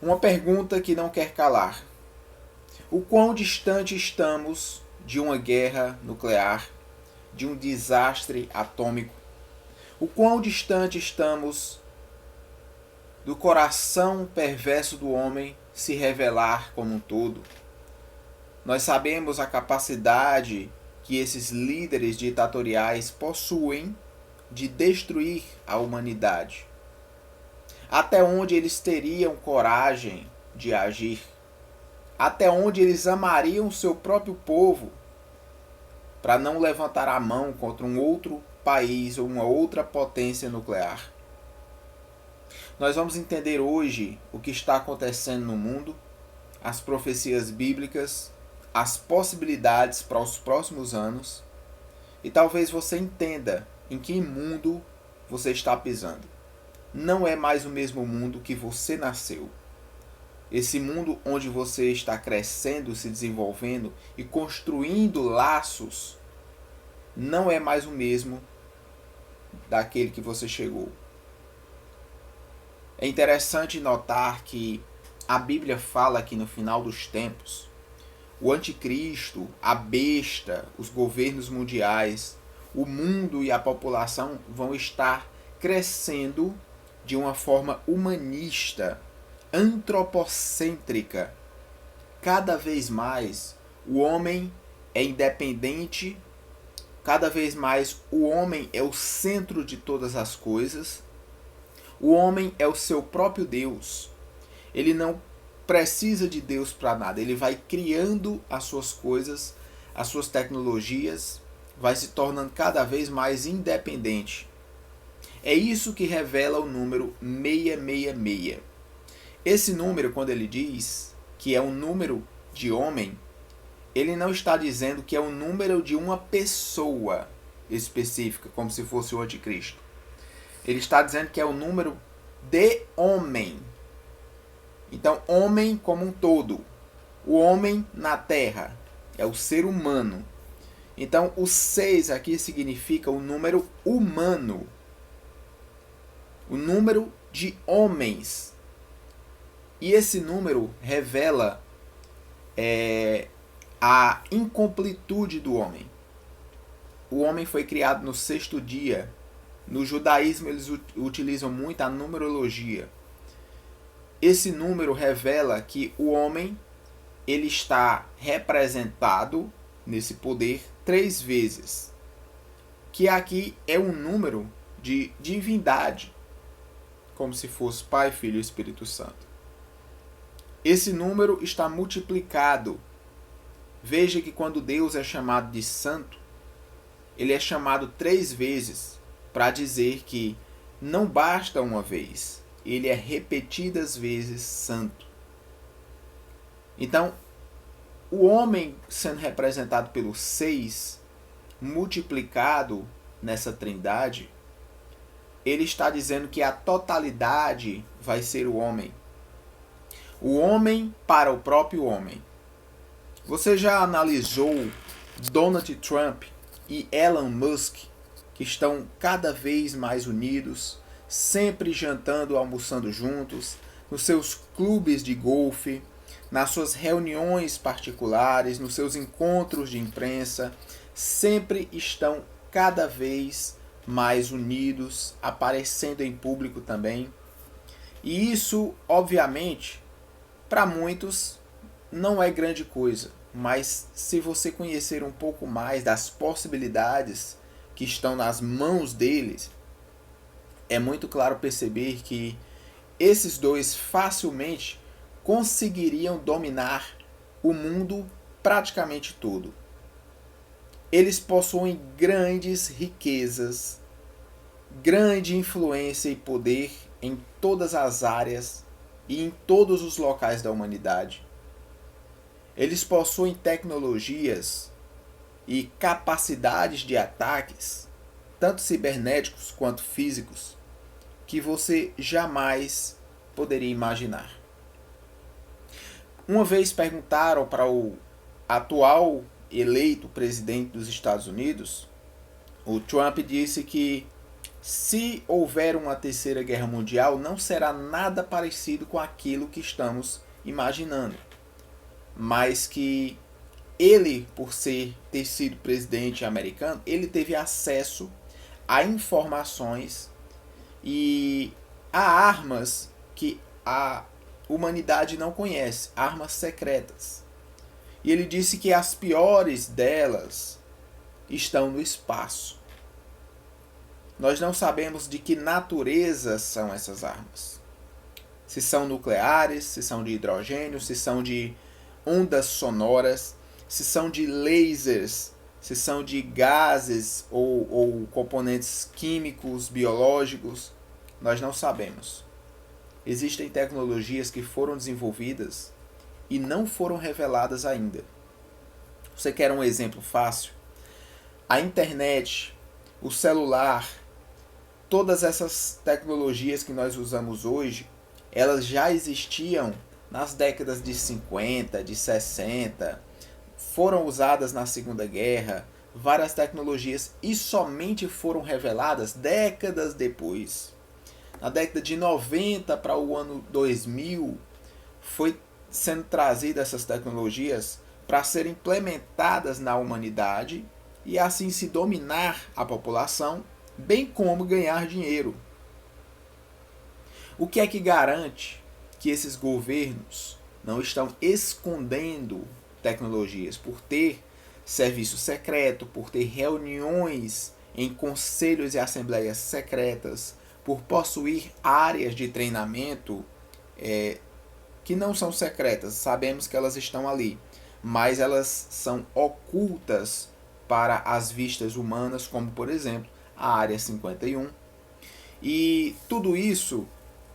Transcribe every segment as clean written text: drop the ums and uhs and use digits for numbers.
Uma pergunta que não quer calar. O quão distante estamos de uma guerra nuclear, de um desastre atômico? O quão distante estamos do coração perverso do homem se revelar como um todo? Nós sabemos a capacidade que esses líderes ditatoriais possuem de destruir a humanidade. Até onde eles teriam coragem de agir? Até onde eles amariam o seu próprio povo para não levantar a mão contra um outro país ou uma outra potência nuclear? Nós vamos entender hoje o que está acontecendo no mundo, as profecias bíblicas, as possibilidades para os próximos anos, e talvez você entenda em que mundo você está pisando. Não é mais o mesmo mundo que você nasceu. Esse mundo onde você está crescendo, se desenvolvendo e construindo laços, não é mais o mesmo daquele que você chegou. É interessante notar que a Bíblia fala que no final dos tempos, o anticristo, a besta, os governos mundiais, o mundo e a população vão estar crescendo de uma forma humanista, antropocêntrica. Cada vez mais o homem é independente, cada vez mais o homem é o centro de todas as coisas, o homem é o seu próprio Deus. Ele não precisa de Deus para nada, ele vai criando as suas coisas, as suas tecnologias, vai se tornando cada vez mais independente. É isso que revela o número 666. Esse número, quando ele diz que é um número de homem, ele não está dizendo que é um número de uma pessoa específica, como se fosse o anticristo. Ele está dizendo que é o número de homem. Então, homem como um todo. O homem na Terra é o ser humano. Então, o 6 aqui significa o número humano. O número de homens. E esse número revela a incompletude do homem. O homem foi criado no 6º dia. No judaísmo eles utilizam muito a numerologia. Esse número revela que o homem ele está representado nesse poder 3 vezes. Que aqui é um número de divindade, como se fosse Pai, Filho e Espírito Santo. Esse número está multiplicado. Veja que quando Deus é chamado de santo, ele é chamado 3 vezes, para dizer que não basta uma vez, ele é repetidas vezes santo. Então, o homem sendo representado pelo 6, multiplicado nessa trindade, ele está dizendo que a totalidade vai ser o homem. O homem para o próprio homem. Você já analisou Donald Trump e Elon Musk, que estão cada vez mais unidos, sempre jantando, almoçando juntos, nos seus clubes de golfe, nas suas reuniões particulares, nos seus encontros de imprensa, sempre estão cada vez mais unidos, aparecendo em público também. E isso, obviamente, para muitos não é grande coisa, mas se você conhecer um pouco mais das possibilidades que estão nas mãos deles, é muito claro perceber que esses dois facilmente conseguiriam dominar o mundo praticamente todo. Eles possuem grandes riquezas, grande influência e poder em todas as áreas e em todos os locais da humanidade. Eles possuem tecnologias e capacidades de ataques, tanto cibernéticos quanto físicos, que você jamais poderia imaginar. Uma vez perguntaram para o atual eleito presidente dos Estados Unidos, o Trump disse que se houver uma terceira guerra mundial, não será nada parecido com aquilo que estamos imaginando. Mas que ele, por ter sido presidente americano, ele teve acesso a informações e a armas que a humanidade não conhece, armas secretas. E ele disse que as piores delas estão no espaço. Nós não sabemos de que natureza são essas armas. Se são nucleares, se são de hidrogênio, se são de ondas sonoras, se são de lasers, se são de gases ou componentes químicos, biológicos. Nós não sabemos. Existem tecnologias que foram desenvolvidas e não foram reveladas ainda. Você quer um exemplo fácil? A internet, o celular, todas essas tecnologias que nós usamos hoje, elas já existiam nas décadas de 50, de 60, foram usadas na Segunda Guerra, várias tecnologias, e somente foram reveladas décadas depois. Na década de 90 para o ano 2000, foi sendo trazidas essas tecnologias para serem implementadas na humanidade e assim se dominar a população, bem como ganhar dinheiro. O que é que garante que esses governos não estão escondendo tecnologias por ter serviço secreto, por ter reuniões em conselhos e assembleias secretas, por possuir áreas de treinamento que não são secretas, sabemos que elas estão ali, mas elas são ocultas para as vistas humanas, como por exemplo a Área 51. E tudo isso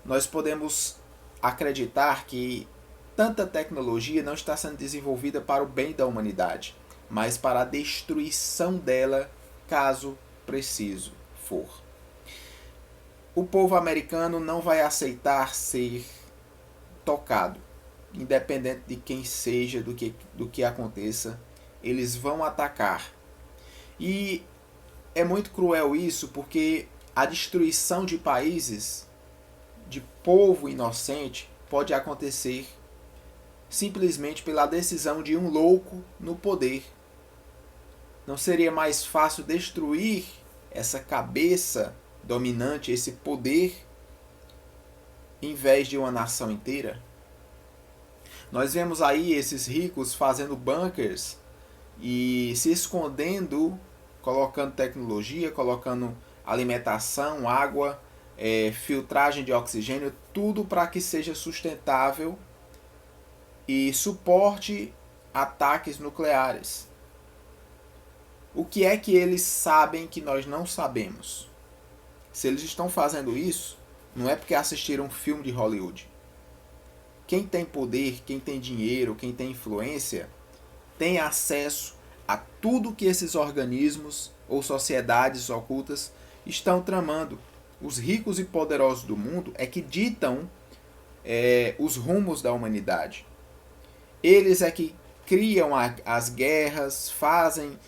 nós podemos acreditar que tanta tecnologia não está sendo desenvolvida para o bem da humanidade, mas para a destruição dela, caso preciso for. O povo americano não vai aceitar ser tocado, independente de quem seja, do que aconteça, eles vão atacar. E é muito cruel isso, porque a destruição de países, de povo inocente, pode acontecer simplesmente pela decisão de um louco no poder. Não seria mais fácil destruir essa cabeça dominante, esse poder, em vez de uma nação inteira? Nós vemos aí esses ricos fazendo bunkers e se escondendo, colocando tecnologia, colocando alimentação, água, filtragem de oxigênio, tudo para que seja sustentável e suporte ataques nucleares. O que é que eles sabem que nós não sabemos? Se eles estão fazendo isso, não é porque assistiram um filme de Hollywood. Quem tem poder, quem tem dinheiro, quem tem influência, tem acesso a tudo que esses organismos ou sociedades ocultas estão tramando. Os ricos e poderosos do mundo é que ditam os rumos da humanidade. Eles é que criam as guerras, fazem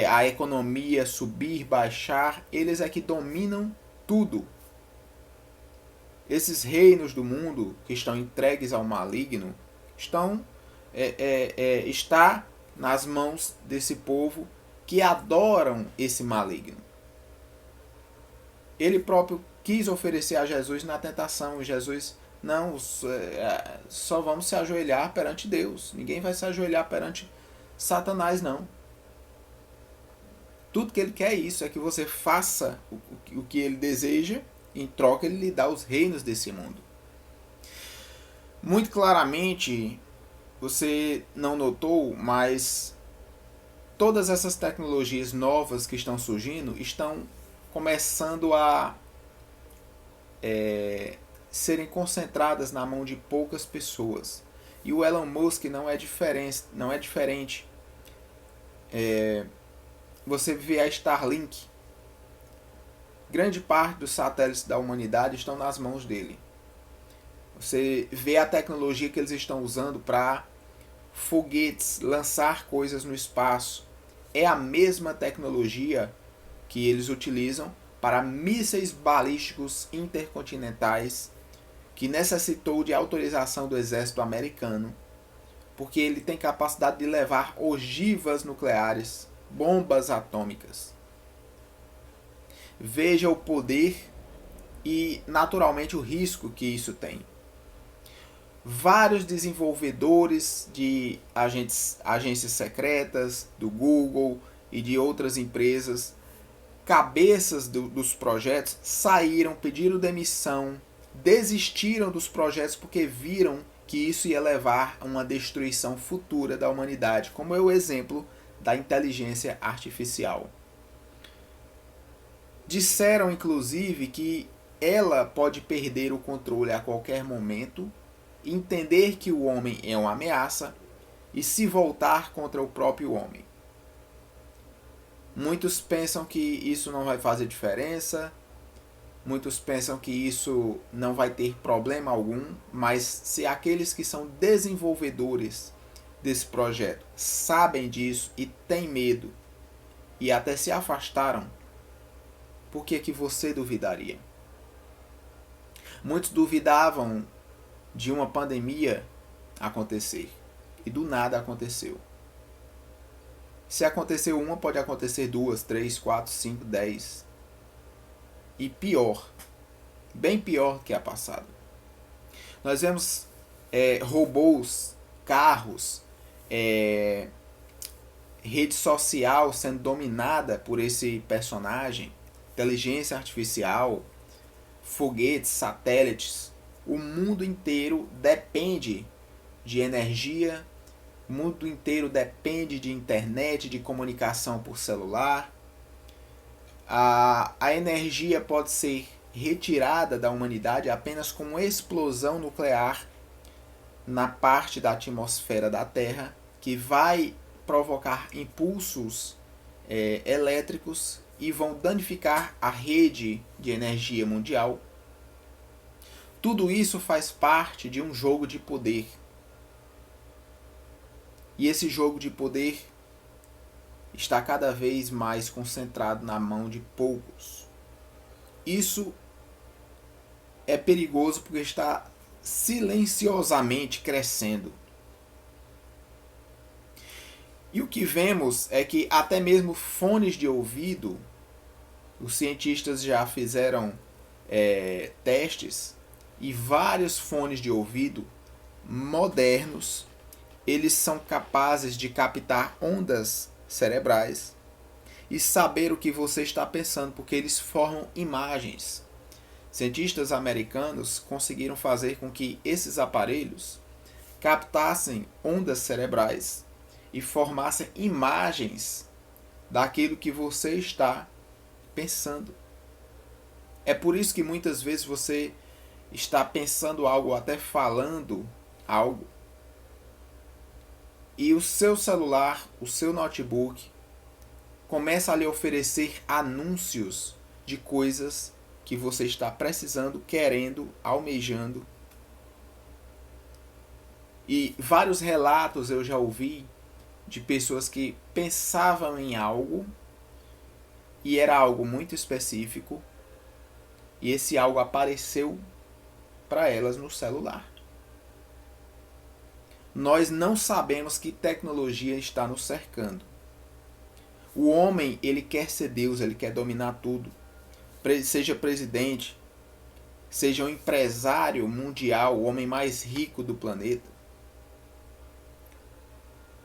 a economia subir, baixar. Eles é que dominam tudo. Esses reinos do mundo que estão entregues ao maligno está nas mãos desse povo que adoram esse maligno. Ele próprio quis oferecer a Jesus na tentação. E Jesus, não, só vamos se ajoelhar perante Deus. Ninguém vai se ajoelhar perante Satanás, não. Tudo que ele quer é isso, é que você faça o que ele deseja. Em troca, ele lhe dá os reinos desse mundo. Muito claramente, você não notou, mas todas essas tecnologias novas que estão surgindo estão começando a serem concentradas na mão de poucas pessoas. E o Elon Musk não é diferente. Você vê a Starlink. Grande parte dos satélites da humanidade estão nas mãos dele. Você vê a tecnologia que eles estão usando para foguetes, lançar coisas no espaço. É a mesma tecnologia que eles utilizam para mísseis balísticos intercontinentais, que necessitou de autorização do exército americano, porque ele tem capacidade de levar ogivas nucleares, bombas atômicas. Veja o poder e, naturalmente, o risco que isso tem. Vários desenvolvedores de agências secretas, do Google e de outras empresas, cabeças dos projetos, saíram, pediram demissão, desistiram dos projetos porque viram que isso ia levar a uma destruição futura da humanidade, como é o exemplo da inteligência artificial. Disseram, inclusive, que ela pode perder o controle a qualquer momento, entender que o homem é uma ameaça e se voltar contra o próprio homem. Muitos pensam que isso não vai fazer diferença, muitos pensam que isso não vai ter problema algum, mas se aqueles que são desenvolvedores desse projeto sabem disso e têm medo e até se afastaram, por que que você duvidaria? Muitos duvidavam de uma pandemia acontecer e do nada aconteceu. Se aconteceu uma, pode acontecer 2, 3, 4, 5, 10. E pior, bem pior que a passada. Nós vemos robôs, carros, rede social sendo dominada por esse personagem, inteligência artificial, foguetes, satélites. O mundo inteiro depende de energia, o mundo inteiro depende de internet, de comunicação por celular. A energia pode ser retirada da humanidade apenas com uma explosão nuclear na parte da atmosfera da Terra, que vai provocar impulsos elétricos e vão danificar a rede de energia mundial. Tudo isso faz parte de um jogo de poder. E esse jogo de poder está cada vez mais concentrado na mão de poucos. Isso é perigoso porque está silenciosamente crescendo. E o que vemos é que até mesmo fones de ouvido, os cientistas já fizeram testes, e vários fones de ouvido modernos, eles são capazes de captar ondas cerebrais e saber o que você está pensando, porque eles formam imagens. Cientistas americanos conseguiram fazer com que esses aparelhos captassem ondas cerebrais e formassem imagens daquilo que você está pensando. É por isso que muitas vezes você está pensando algo, até falando algo, e o seu celular, o seu notebook, começa a lhe oferecer anúncios de coisas que você está precisando, querendo, almejando. E vários relatos eu já ouvi de pessoas que pensavam em algo e era algo muito específico e esse algo apareceu para elas no celular. Nós não sabemos que tecnologia está nos cercando. O homem, ele quer ser Deus, ele quer dominar tudo. Seja presidente, seja um empresário mundial, o homem mais rico do planeta.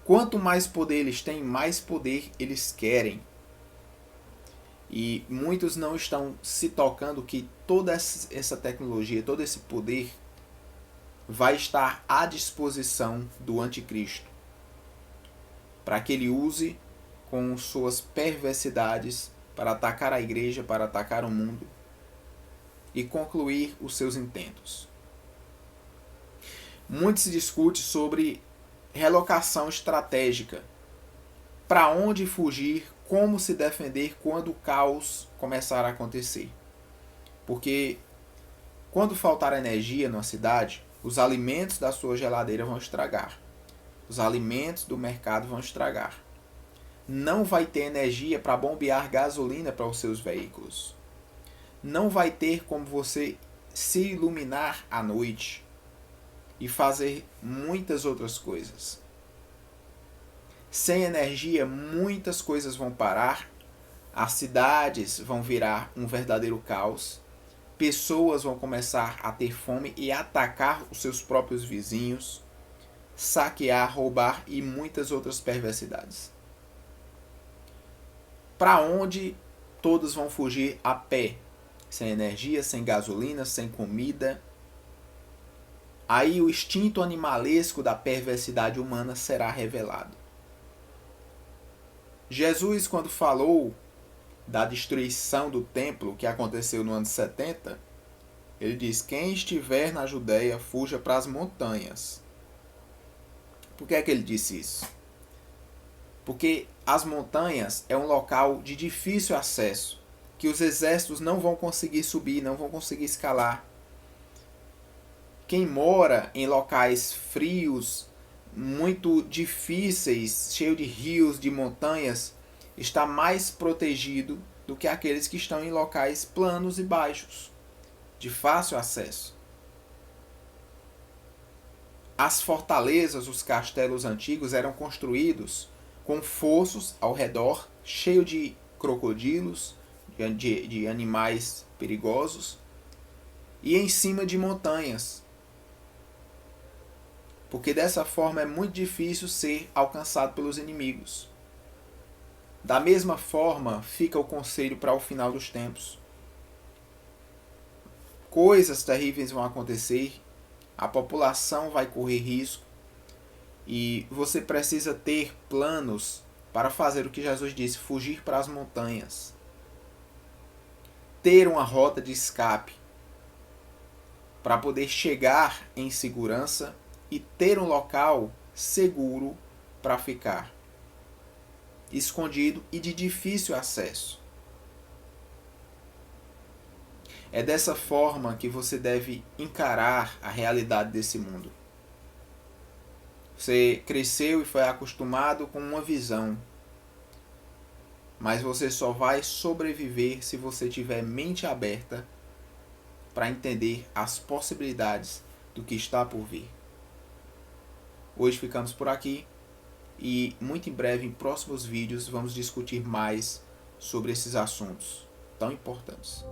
Quanto mais poder eles têm, mais poder eles querem. E muitos não estão se tocando que toda essa tecnologia, todo esse poder vai estar à disposição do anticristo, para que ele use com suas perversidades para atacar a igreja, para atacar o mundo e concluir os seus intentos. Muito se discute sobre relocação estratégica. Para onde fugir, como se defender quando o caos começar a acontecer. Porque quando faltar energia numa cidade, os alimentos da sua geladeira vão estragar. Os alimentos do mercado vão estragar. Não vai ter energia para bombear gasolina para os seus veículos. não vai ter como você se iluminar à noite e fazer muitas outras coisas. Sem energia, muitas coisas vão parar, as cidades vão virar um verdadeiro caos, pessoas vão começar a ter fome e atacar os seus próprios vizinhos, saquear, roubar e muitas outras perversidades. Para onde todos vão fugir a pé? Sem energia, sem gasolina, sem comida. Aí o instinto animalesco da perversidade humana será revelado. Jesus, quando falou da destruição do templo que aconteceu no ano 70, ele diz: quem estiver na Judéia, fuja para as montanhas. Por que é que ele disse isso? Porque as montanhas é um local de difícil acesso, que os exércitos não vão conseguir subir, não vão conseguir escalar. Quem mora em locais frios, muito difíceis, cheio de rios, de montanhas, está mais protegido do que aqueles que estão em locais planos e baixos, de fácil acesso. As fortalezas, os castelos antigos eram construídos com fossos ao redor, cheio de crocodilos, de animais perigosos, e em cima de montanhas. Porque dessa forma é muito difícil ser alcançado pelos inimigos. Da mesma forma, fica o conselho para o final dos tempos. Coisas terríveis vão acontecer, a população vai correr risco, e você precisa ter planos para fazer o que Jesus disse: fugir para as montanhas. Ter uma rota de escape para poder chegar em segurança e ter um local seguro para ficar, escondido e de difícil acesso. É dessa forma que você deve encarar a realidade desse mundo. Você cresceu e foi acostumado com uma visão, mas você só vai sobreviver se você tiver mente aberta para entender as possibilidades do que está por vir. Hoje ficamos por aqui e muito em breve, em próximos vídeos, vamos discutir mais sobre esses assuntos tão importantes.